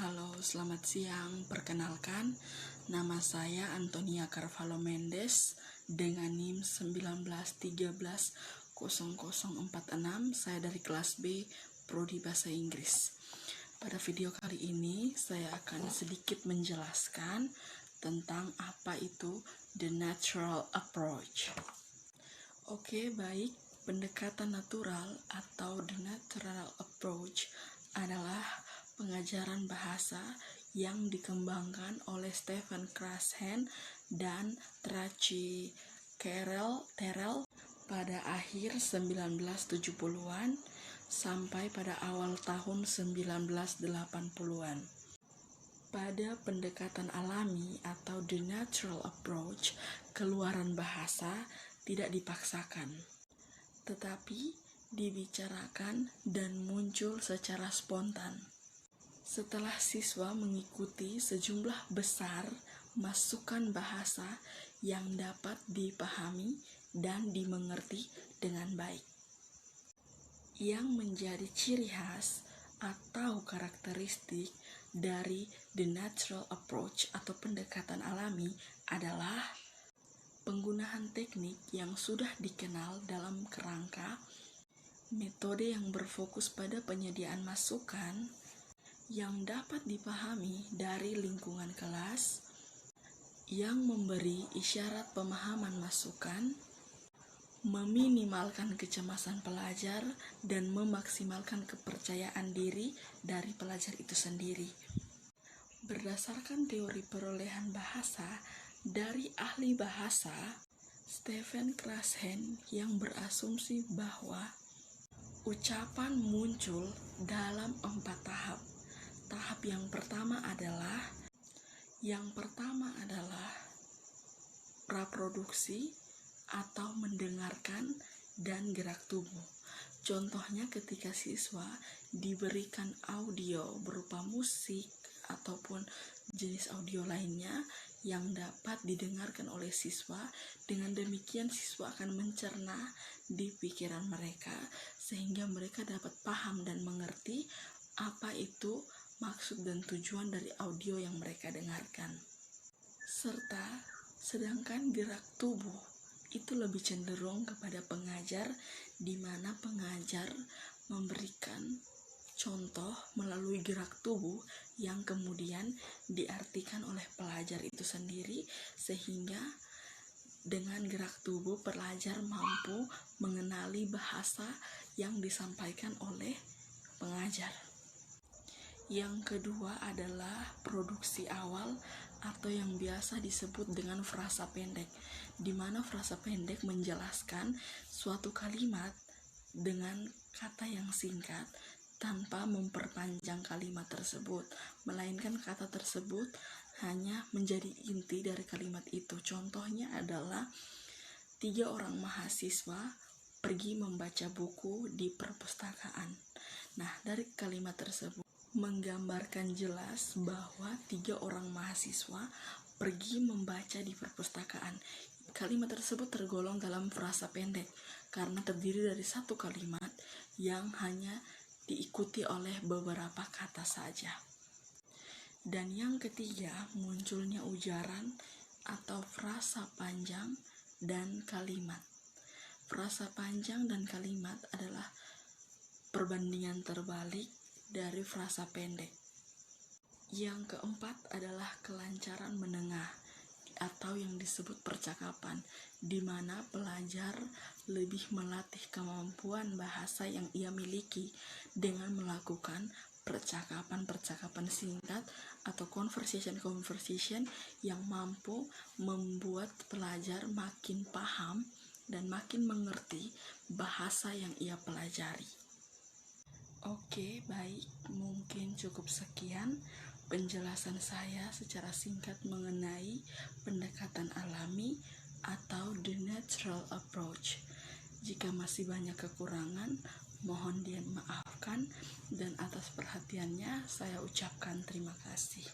Halo, selamat siang. Perkenalkan, nama saya Antonia Carvalho Mendes dengan NIM 19130046. Saya dari kelas B, Prodi Bahasa Inggris. Pada video kali ini, saya akan sedikit menjelaskan tentang apa itu the natural approach. Oke, baik. Pendekatan natural atau the natural approach adalah pengajaran bahasa yang dikembangkan oleh Stephen Krashen dan Tracy Terrell pada akhir 1970-an sampai pada awal tahun 1980-an. Pada pendekatan alami atau the natural approach, keluaran bahasa tidak dipaksakan, tetapi dibicarakan dan muncul secara spontan. Setelah siswa mengikuti sejumlah besar masukan bahasa yang dapat dipahami dan dimengerti dengan baik. Yang menjadi ciri khas atau karakteristik dari the natural approach atau pendekatan alami adalah penggunaan teknik yang sudah dikenal dalam kerangka metode yang berfokus pada penyediaan masukan yang dapat dipahami dari lingkungan kelas, yang memberi isyarat pemahaman masukan, meminimalkan kecemasan pelajar, dan memaksimalkan kepercayaan diri dari pelajar itu sendiri. Berdasarkan teori perolehan bahasa dari ahli bahasa Stephen Krashen yang berasumsi bahwa ucapan muncul dalam 4 tahap. Tahap yang pertama adalah praproduksi atau mendengarkan dan gerak tubuh. Contohnya ketika siswa diberikan audio berupa musik ataupun jenis audio lainnya yang dapat didengarkan oleh siswa, dengan demikian siswa akan mencerna di pikiran mereka sehingga mereka dapat paham dan mengerti apa itu maksud dan tujuan dari audio yang mereka dengarkan. Sedangkan gerak tubuh itu lebih cenderung kepada pengajar, di mana pengajar memberikan contoh melalui gerak tubuh yang kemudian diartikan oleh pelajar itu sendiri, sehingga dengan gerak tubuh pelajar mampu mengenali bahasa yang disampaikan oleh pengajar. Yang kedua adalah produksi awal atau yang biasa disebut dengan frasa pendek, di mana frasa pendek menjelaskan suatu kalimat dengan kata yang singkat tanpa memperpanjang kalimat tersebut, melainkan kata tersebut hanya menjadi inti dari kalimat itu. Contohnya adalah 3 orang mahasiswa pergi membaca buku di perpustakaan. Nah, dari kalimat tersebut menggambarkan jelas bahwa 3 orang mahasiswa pergi membaca di perpustakaan. Kalimat tersebut tergolong dalam frasa pendek karena terdiri dari satu kalimat yang hanya diikuti oleh beberapa kata saja. Dan yang ketiga, munculnya ujaran atau frasa panjang dan kalimat. Frasa panjang dan kalimat adalah perbandingan terbalik dari frasa pendek. Yang keempat adalah kelancaran menengah atau yang disebut percakapan, di mana pelajar lebih melatih kemampuan bahasa yang ia miliki dengan melakukan percakapan singkat atau conversation yang mampu membuat pelajar makin paham dan makin mengerti bahasa yang ia pelajari. Oke, baik, mungkin cukup sekian penjelasan saya secara singkat mengenai pendekatan alami atau the natural approach. Jika masih banyak kekurangan, mohon dimaafkan, dan atas perhatiannya saya ucapkan terima kasih.